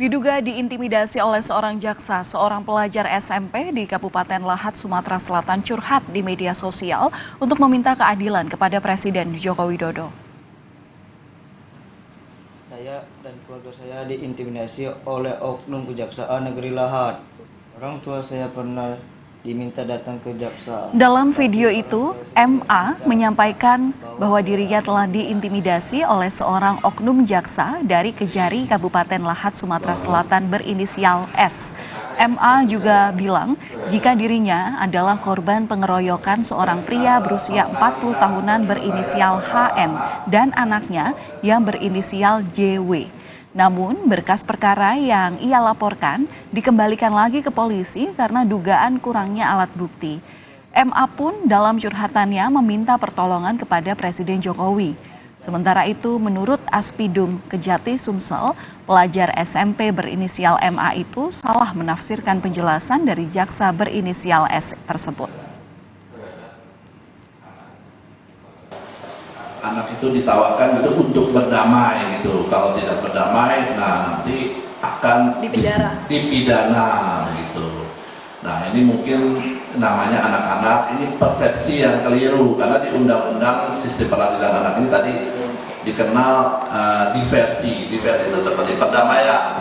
Diduga diintimidasi oleh seorang jaksa, seorang pelajar SMP di Kabupaten Lahat, Sumatera Selatan curhat di media sosial untuk meminta keadilan kepada Presiden Joko Widodo. Saya dan keluarga saya diintimidasi oleh oknum Kejaksaan Negeri Lahat. Orang tua saya pernah diminta datang ke jaksa. Dalam video itu, MA menyampaikan bahwa dirinya telah diintimidasi oleh seorang oknum jaksa dari Kejari, Kabupaten Lahat, Sumatera Selatan berinisial S. MA juga bilang jika dirinya adalah korban pengeroyokan seorang pria berusia 40 tahunan berinisial HN dan anaknya yang berinisial JW. Namun berkas perkara yang ia laporkan dikembalikan lagi ke polisi karena dugaan kurangnya alat bukti. MA pun dalam curhatannya meminta pertolongan kepada Presiden Jokowi. Sementara itu menurut Aspidum Kejati Sumsel, pelajar SMP berinisial MA itu salah menafsirkan penjelasan dari jaksa berinisial S tersebut. Anak itu ditawarkan itu untuk berdamai gitu. Kalau tidak berdamai, nah nanti akan dipidana gitu. Nah ini mungkin namanya anak-anak ini persepsi yang keliru karena di undang-undang sistem peradilan anak ini tadi dikenal diversi. Diversi itu seperti perdamaian.